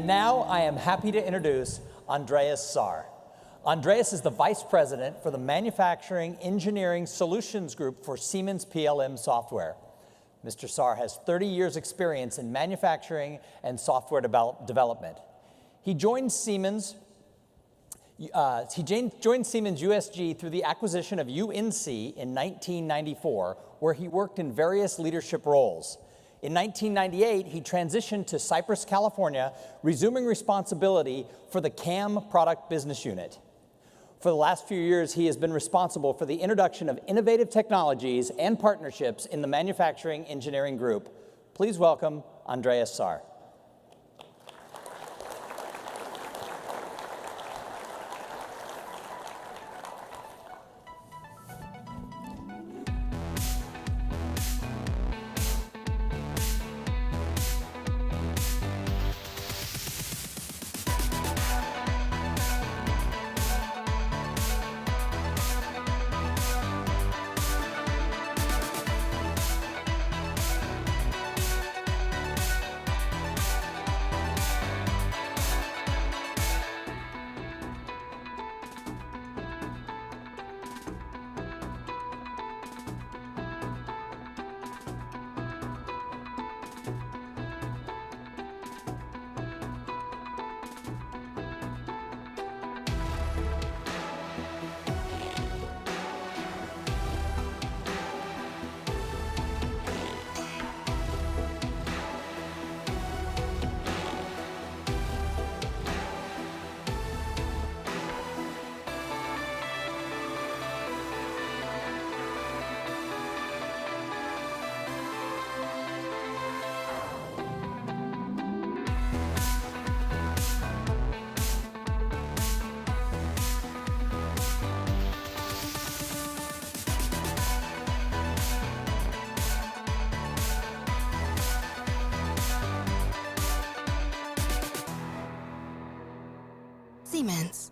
And now I am happy to introduce Andreas Saar. Andreas is the Vice President for the Manufacturing Engineering Solutions Group for Siemens PLM Software. Mr. Saar has 30 years experience in manufacturing and software development. He joined Siemens USG through the acquisition of UNC in 1994, where he worked in various leadership roles. In 1998, he transitioned to Cypress, California, resuming responsibility for the CAM product business unit. For the last few years, he has been responsible for the introduction of innovative technologies and partnerships in the Manufacturing Engineering Group. Please welcome Andreas Saar. Siemens.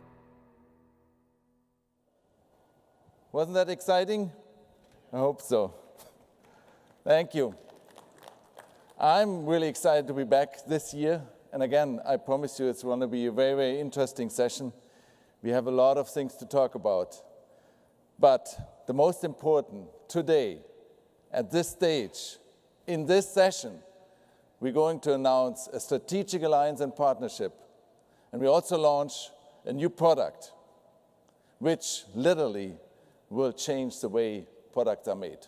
Wasn't that exciting? I hope so. Thank you. I'm really excited to be back this year. And again, I promise you it's going to be a very, very interesting session. We have a lot of things to talk about. But the most important, today, at this stage, in this session, we're going to announce a strategic alliance and partnership. And we also launch a new product, which literally will change the way products are made.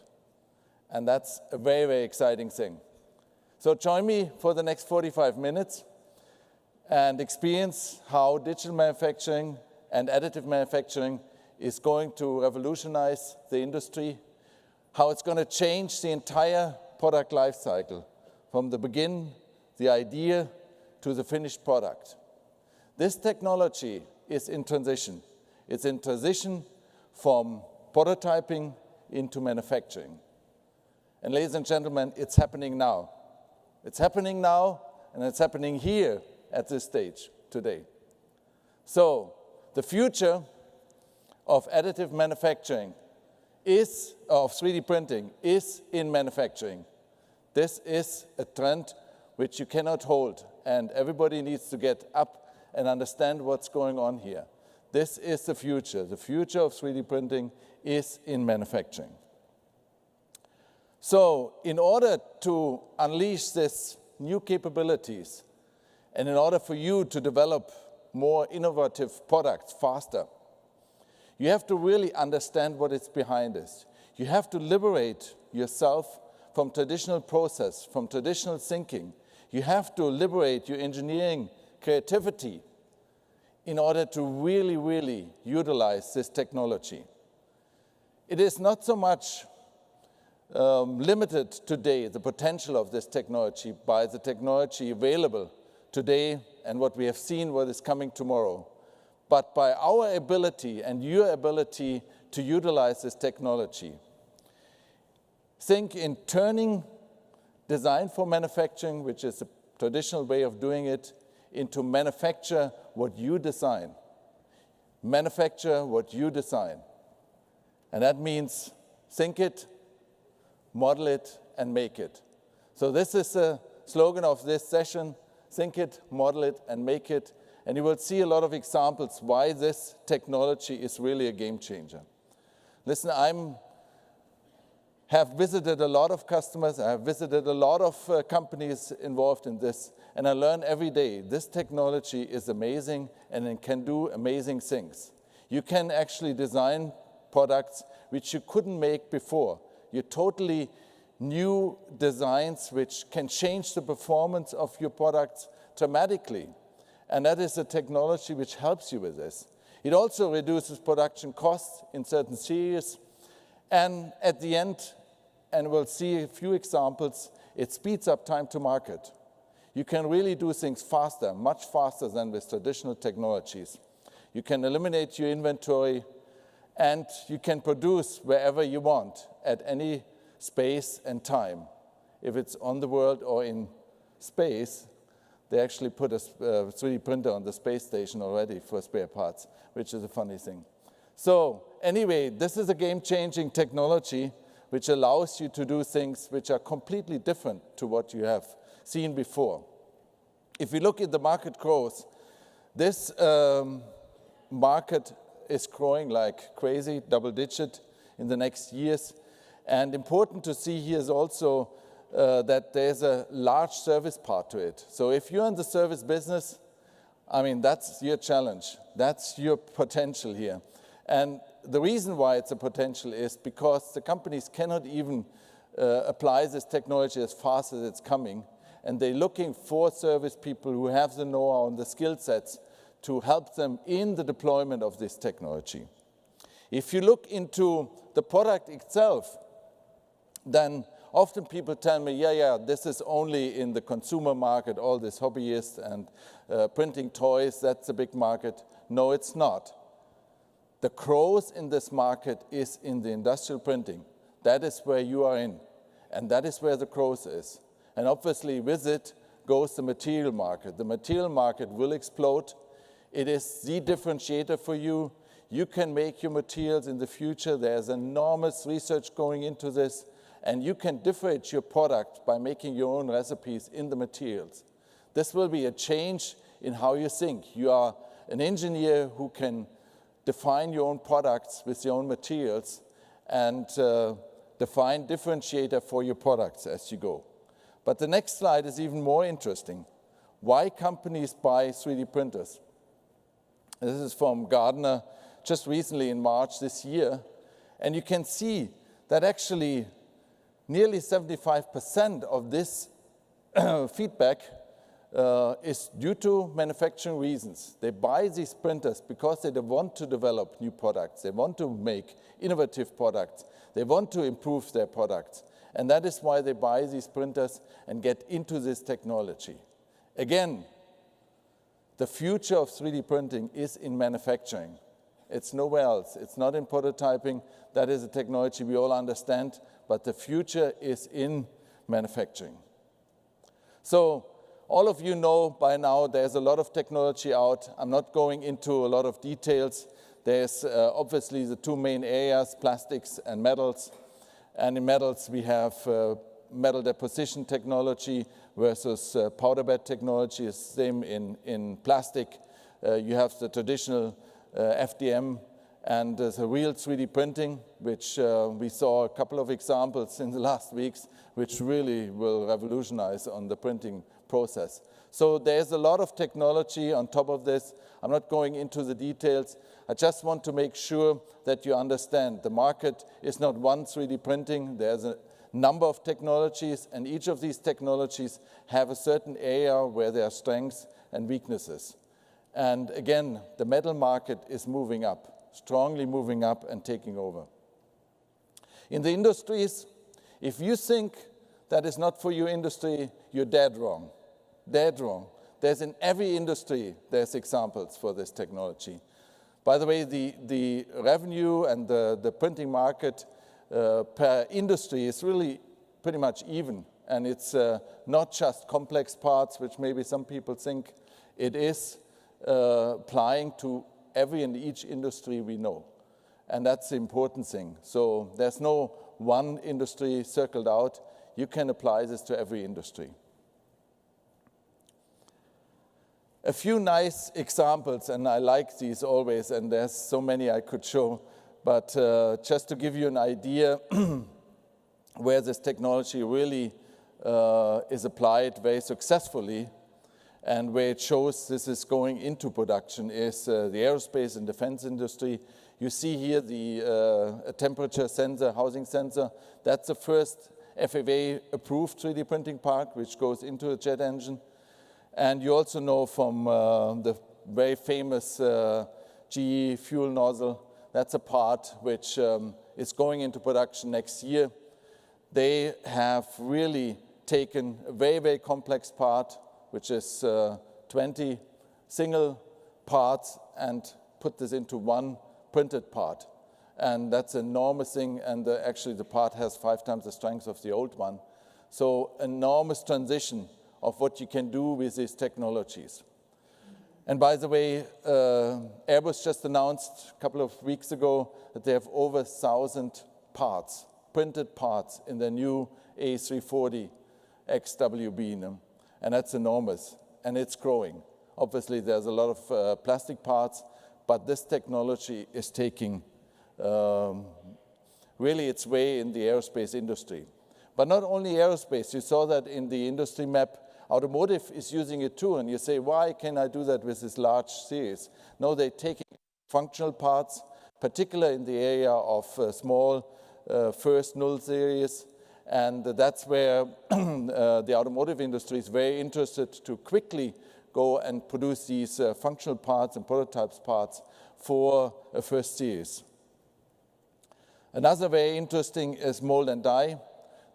And that's a very, very exciting thing. So join me for the next 45 minutes and experience how digital manufacturing and additive manufacturing is going to revolutionize the industry, how it's going to change the entire product life cycle, from the begin, the idea, to the finished product. This technology is in transition. It's in transition from prototyping into manufacturing. And ladies and gentlemen, it's happening now. It's happening now, and it's happening here at this stage today. So the future of additive manufacturing of 3D printing is in manufacturing. This is a trend which you cannot hold, and everybody needs to get up and understand what's going on here. This is the future. The future of 3D printing is in manufacturing. So in order to unleash these new capabilities, and in order for you to develop more innovative products faster, you have to really understand what is behind this. You have to liberate yourself from traditional process, from traditional thinking. You have to liberate your engineering creativity in order to really, really utilize this technology. It is not so much limited today, the potential of this technology, by the technology available today and what we have seen, what is coming tomorrow, but by our ability and your ability to utilize this technology. Think in turning design for manufacturing, which is a traditional way of doing it, into manufacture what you design. Manufacture what you design. And that means think it, model it, and make it. So this is the slogan of this session, think it, model it, and make it. And you will see a lot of examples why this technology is really a game changer. Listen, have visited a lot of customers, I have visited a lot of companies involved in this, and I learn every day this technology is amazing and it can do amazing things. You can actually design products which you couldn't make before. You're totally new designs which can change the performance of your products dramatically. And that is a technology which helps you with this. It also reduces production costs in certain series. And at the end, and we'll see a few examples, it speeds up time to market. You can really do things faster, much faster than with traditional technologies. You can eliminate your inventory, and you can produce wherever you want at any space and time. If it's on the world or in space, they actually put a 3D printer on the space station already for spare parts, which is a funny thing. So anyway, this is a game-changing technology which allows you to do things which are completely different to what you have seen before. If we look at the market growth, this market is growing like crazy, double-digit in the next years. And important to see here is also that there's a large service part to it. So if you're in the service business, I mean, that's your challenge. That's your potential here. And the reason why it's a potential is because the companies cannot even apply this technology as fast as it's coming. And they're looking for service people who have the know-how and the skill sets to help them in the deployment of this technology. If you look into the product itself, then often people tell me, yeah, this is only in the consumer market, all these hobbyists and printing toys, that's a big market. No, it's not. The growth in this market is in the industrial printing. That is where you are in, and that is where the growth is. And obviously with it goes the material market. The material market will explode. It is the differentiator for you. You can make your materials in the future. There's enormous research going into this, and you can differentiate your product by making your own recipes in the materials. This will be a change in how you think. You are an engineer who can define your own products with your own materials and define differentiator for your products as you go. But the next slide is even more interesting. Why companies buy 3D printers? This is from Gartner just recently in March this year. And you can see that actually nearly 75% of this feedback is due to manufacturing reasons. They buy these printers because they want to develop new products. They want to make innovative products. They want to improve their products. And that is why they buy these printers and get into this technology. Again, the future of 3D printing is in manufacturing. It's nowhere else. It's not in prototyping. That is a technology we all understand, but the future is in manufacturing. So all of you know by now there's a lot of technology out. I'm not going into a lot of details. There's obviously the two main areas, plastics and metals. And in metals, we have metal deposition technology versus powder bed technology. It's the same in plastic. You have the traditional FDM and the real 3D printing, which we saw a couple of examples in the last weeks, which really will revolutionize on the printing process. So there's a lot of technology on top of this. I'm not going into the details. I just want to make sure that you understand the market is not one 3D printing. There's a number of technologies, and each of these technologies have a certain area where there are strengths and weaknesses. And again, the metal market is moving up, strongly moving up and taking over. In the industries, if you think that is not for your industry, you're dead wrong. Dead wrong. There's in every industry, there's examples for this technology. By the way, the revenue and the printing market per industry is really pretty much even. And it's not just complex parts, which maybe some people think. It is applying to every and each industry we know. And that's the important thing. So there's no one industry circled out. You can apply this to every industry. A few nice examples, and I like these always, and there's so many I could show, but just to give you an idea where this technology really is applied very successfully and where it shows this is going into production is the aerospace and defense industry. You see here the temperature sensor, housing sensor. That's the first FAA-approved 3D printing part, which goes into a jet engine. And you also know from the very famous GE fuel nozzle, that's a part which is going into production next year. They have really taken a very, very complex part, which is 20 single parts, and put this into one printed part. And that's an enormous thing, and actually the part has 5 times the strength of the old one. So enormous transition of what you can do with these technologies. And by the way, Airbus just announced a couple of weeks ago that they have over 1,000 parts, printed parts, in their new A340 XWB. And that's enormous, and it's growing. Obviously, there's a lot of plastic parts, but this technology is taking really its way in the aerospace industry. But not only aerospace, you saw that in the industry map. Automotive is using it too, and you say, why can I do that with this large series? No, they're taking functional parts, particularly in the area of small first null series, and that's where the automotive industry is very interested to quickly go and produce these functional parts and prototypes parts for a first series. Another very interesting is mold and die.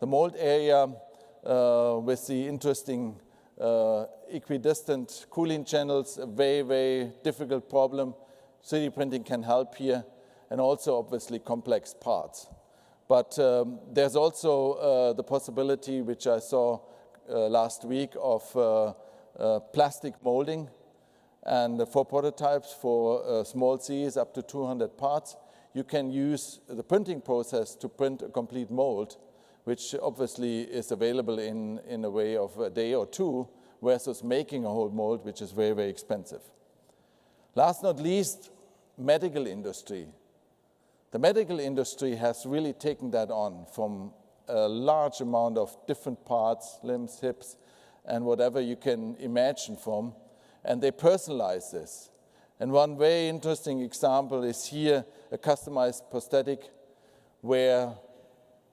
The mold area with the interesting equidistant cooling channels, a very, very difficult problem. 3D printing can help here, and also obviously complex parts. But there's also the possibility, which I saw last week, of plastic molding, and for prototypes for small series up to 200 parts, you can use the printing process to print a complete mold, which obviously is available in a way of a day or two, versus making a whole mold, which is very, very expensive. Last not least, medical industry. The medical industry has really taken that on from a large amount of different parts, limbs, hips, and whatever you can imagine from, and they personalize this. And one very interesting example is here, a customized prosthetic where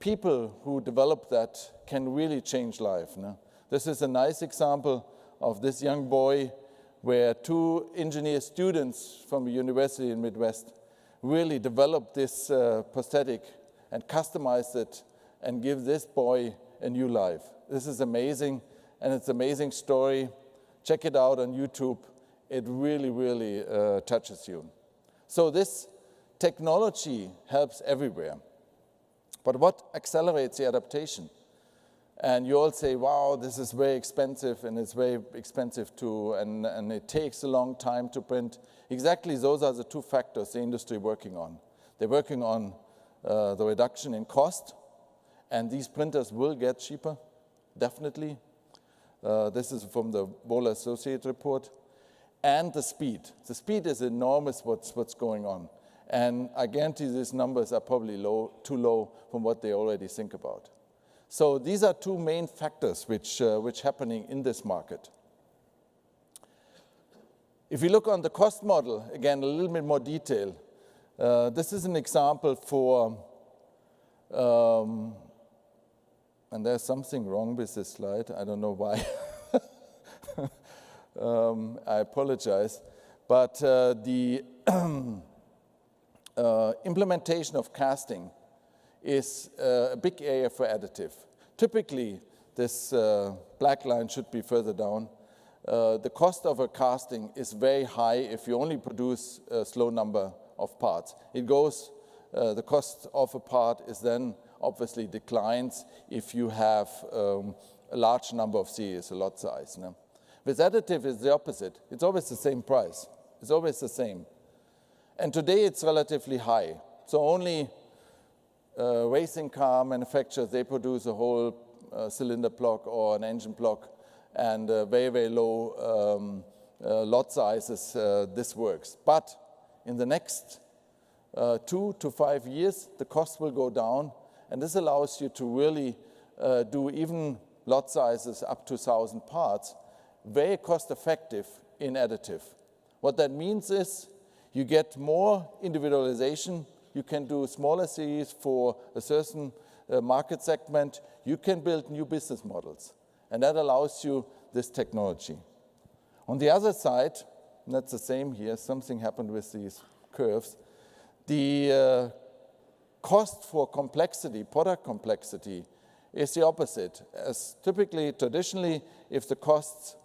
people who develop that can really change life. No? This is a nice example of this young boy where 2 engineer students from a university in Midwest really developed this prosthetic and customized it and give this boy a new life. This is amazing, and it's an amazing story. Check it out on YouTube. It really, really touches you. So this technology helps everywhere. But what accelerates the adaptation? And you all say, wow, this is very expensive, and it's very expensive too, and it takes a long time to print. Exactly, those are the 2 factors the industry is working on. They're working on the reduction in cost, and these printers will get cheaper, definitely. This is from the Wohler Associate report. And the speed. The speed is enormous what's going on. And I guarantee these numbers are probably too low from what they already think about. So these are 2 main factors which happening in this market. If you look on the cost model, again, a little bit more detail. This is an example for, and there's something wrong with this slide. I don't know why. I apologize. But the implementation of casting is a big area for additive. Typically, this black line should be further down. The cost of a casting is very high if you only produce a slow number of parts. It goes, the cost of a part is then obviously declines if you have a large number of series, a lot size. No? With additive, it's the opposite. It's always the same price. It's always the same. And today, it's relatively high. So only racing car manufacturers, they produce a whole cylinder block or an engine block, and very, very low lot sizes, this works. But in the next 2 to 5 years, the cost will go down, and this allows you to really do even lot sizes up to 1,000 parts, very cost effective in additive. What that means is you get more individualization, you can do smaller series for a certain market segment, you can build new business models, and that allows you this technology. On the other side, and that's the same here, something happened with these curves, the cost for complexity, product complexity, is the opposite. As typically, traditionally, if the costs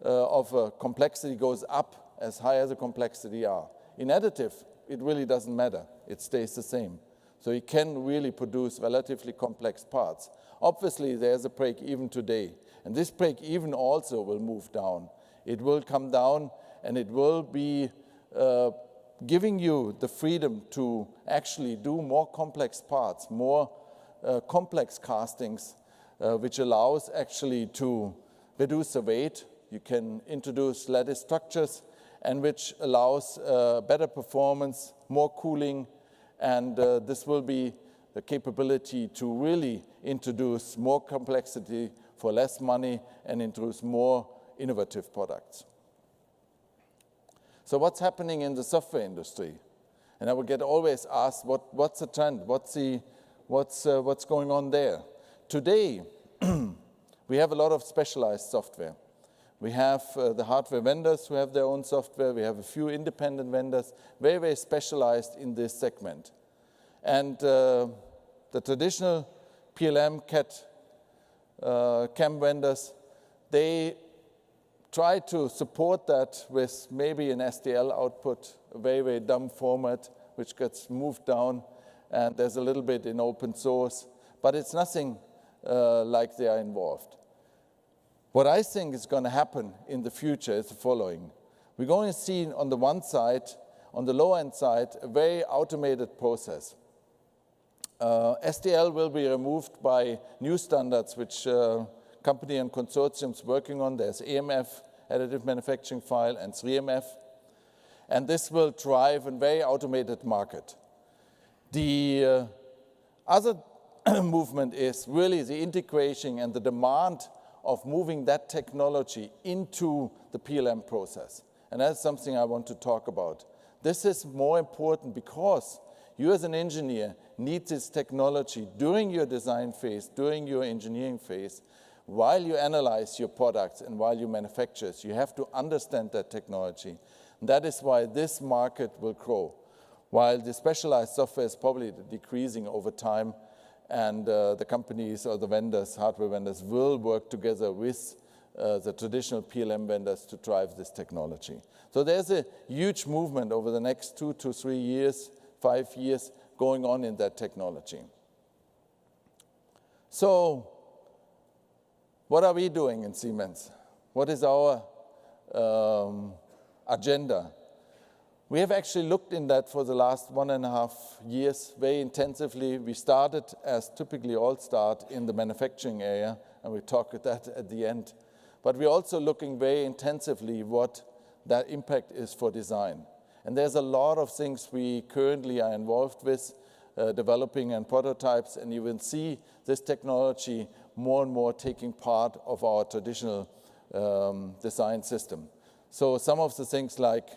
of complexity goes up, as high as the complexity are. In additive, it really doesn't matter. It stays the same. So you can really produce relatively complex parts. Obviously, there's a break even today. And this break even also will move down. It will come down, and it will be giving you the freedom to actually do more complex parts, more complex castings, which allows actually to reduce the weight. You can introduce lattice structures, and which allows better performance, more cooling, and this will be the capability to really introduce more complexity for less money and introduce more innovative products. So what's happening in the software industry? And I will get always asked, what's the trend? What's going on there? Today, we have a lot of specialized software. We have the hardware vendors who have their own software. We have a few independent vendors, very, very specialized in this segment. And the traditional PLM, CAD, CAM vendors, they try to support that with maybe an STL output, a very, very dumb format, which gets moved down, and there's a little bit in open source, but it's nothing like they are involved. What I think is going to happen in the future is the following. We're going to see on the one side, on the low-end side, a very automated process. STL will be removed by new standards, which company and consortiums working on. There's AMF, Additive Manufacturing File, and 3MF. And this will drive a very automated market. The other movement is really the integration and the demand of moving that technology into the PLM process. And that's something I want to talk about. This is more important because you as an engineer need this technology during your design phase, during your engineering phase, while you analyze your products and while you manufacture it. You have to understand that technology. And that is why this market will grow, while the specialized software is probably decreasing over time, and the companies or the vendors, hardware vendors, will work together with the traditional PLM vendors to drive this technology. So there's a huge movement over the next 2 to 3 years, 5 years, going on in that technology. So what are we doing in Siemens? What is our agenda? We have actually looked in that for the last 1.5 years very intensively. We started, as typically all start, in the manufacturing area, and we talk about that at the end. But we're also looking very intensively what that impact is for design. And there's a lot of things we currently are involved with, developing and prototypes, and you will see this technology more and more taking part of our traditional design system. So some of the things like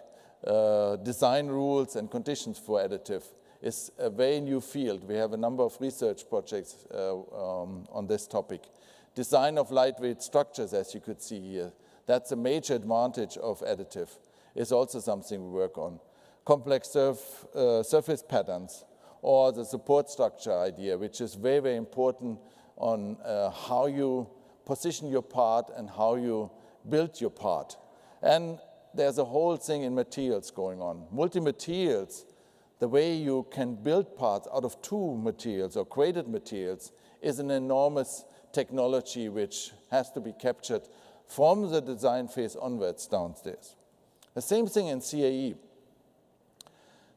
design rules and conditions for additive is a very new field. We have a number of research projects on this topic. Design of lightweight structures, as you could see here, that's a major advantage of additive. It's also something we work on. Complex surface patterns, or the support structure idea, which is very, very important on how you position your part and how you build your part. And there's a whole thing in materials going on. Multi-materials, the way you can build parts out of 2 materials or graded materials, is an enormous technology which has to be captured from the design phase onwards downstairs. The same thing in CAE.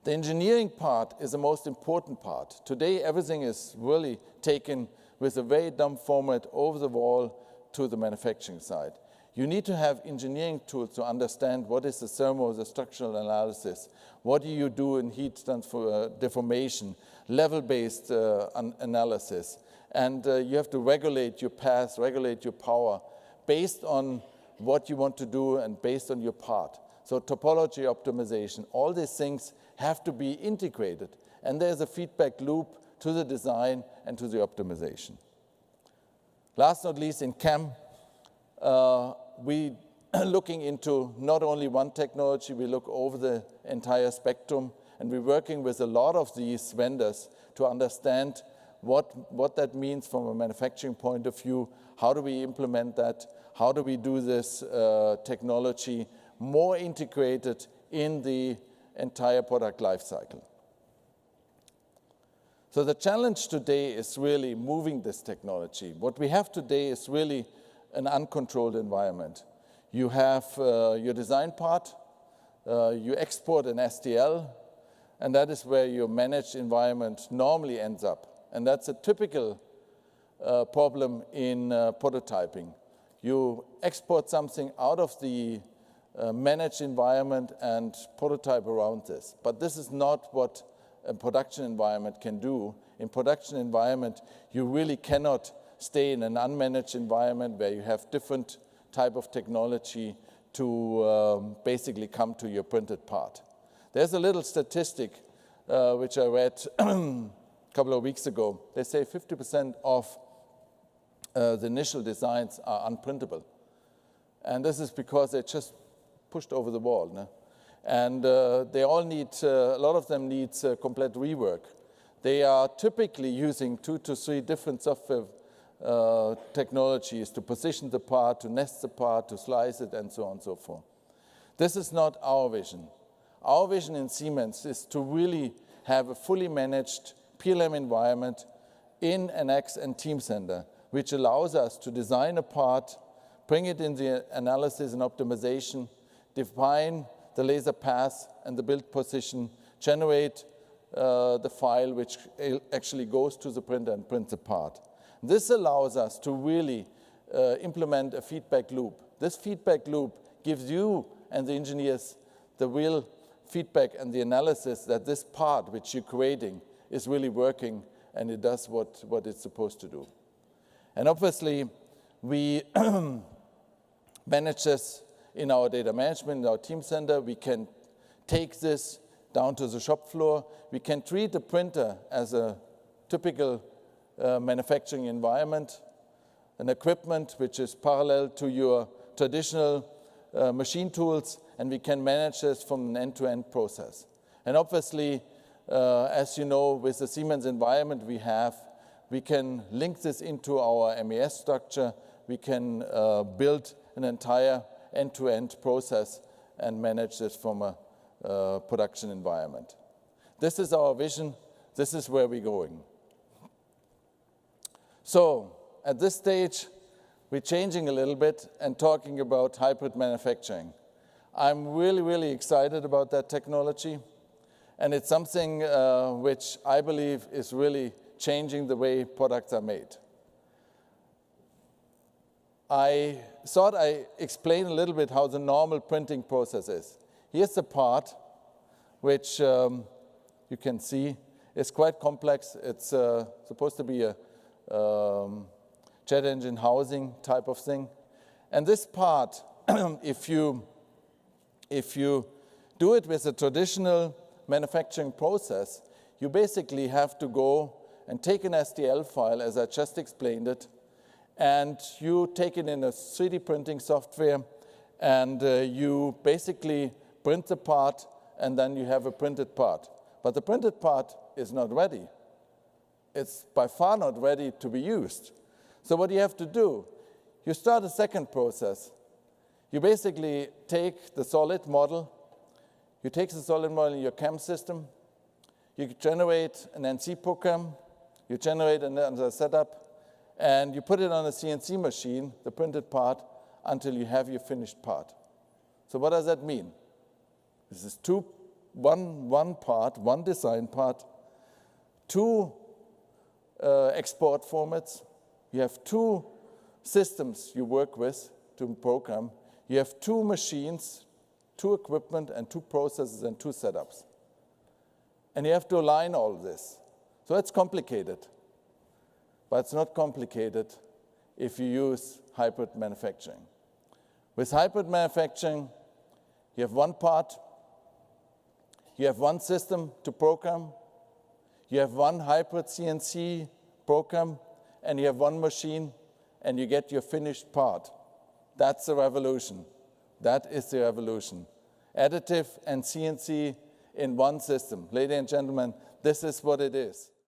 The engineering part is the most important part. Today, everything is really taken with a very dumb format over the wall to the manufacturing side. You need to have engineering tools to understand what is the the structural analysis, what do you do in heat transfer, deformation, level-based analysis, and you have to regulate your path, regulate your power based on what you want to do and based on your part. So topology optimization, all these things have to be integrated, and there's a feedback loop to the design and to the optimization. Last but not least, in CAM, we are looking into not only one technology, we look over the entire spectrum, and we're working with a lot of these vendors to understand what that means from a manufacturing point of view, how do we implement that, how do we do this technology more integrated in the entire product life cycle. So the challenge today is really moving this technology. What we have today is really an uncontrolled environment. You have your design part, you export an STL, and that is where your managed environment normally ends up. And that's a typical problem in prototyping. You export something out of the managed environment and prototype around this. But this is not what a production environment can do. In production environment, you really cannot stay in an unmanaged environment where you have different type of technology to basically come to your printed part. There's a little statistic which I read a couple of weeks ago. They say 50% of the initial designs are unprintable. And this is because they're just pushed over the wall. No? And they all need, a lot of them need complete rework. They are typically using 2 to 3 different software technologies to position the part, to nest the part, to slice it, and so on and so forth. This is not our vision. Our vision in Siemens is to really have a fully managed PLM environment in NX and Teamcenter, which allows us to design a part, bring it in the analysis and optimization, define the laser path and the build position, generate the file which actually goes to the printer and prints the part. This allows us to really implement a feedback loop. This feedback loop gives you and the engineers the real feedback and the analysis that this part which you're creating is really working and it does what it's supposed to do. And obviously, we manage this in our data management, in our Teamcenter. We can take this down to the shop floor. We can treat the printer as a typical manufacturing environment, an equipment which is parallel to your traditional machine tools, and we can manage this from an end-to-end process. And obviously, as you know, with the Siemens environment we can link this into our MES structure. We can build an entire end-to-end process and manage this from a production environment. This is our vision. This is where we're going. So at this stage, we're changing a little bit and talking about hybrid manufacturing. I'm really, really excited about that technology. And it's something which I believe is really changing the way products are made. I thought I explained a little bit how the normal printing process is. Here's the part which you can see is quite complex. It's supposed to be a jet engine housing type of thing. And this part, if you do it with a traditional manufacturing process, you basically have to go and take an STL file, as I just explained it, and you take it in a 3D printing software, and you basically print the part, and then you have a printed part. But the printed part is not ready. It's by far not ready to be used. So what you have to do, you start a second process. You basically take the solid model, you take the solid model in your CAM system, you generate an NC program, you generate another setup, and you put it on a CNC machine, the printed part, until you have your finished part. So what does that mean? This is one part, one design part, 2 export formats. You have 2 systems you work with, to program, you have 2 machines, 2 equipment, and 2 processes and 2 setups. And you have to align all this. So it's complicated. But it's not complicated if you use hybrid manufacturing. With hybrid manufacturing, you have 1 part, you have 1 system to program, you have 1 hybrid CNC program, and you have 1 machine, and you get your finished part. That's the revolution. That is the revolution. Additive and CNC in 1 system. Ladies and gentlemen, this is what it is.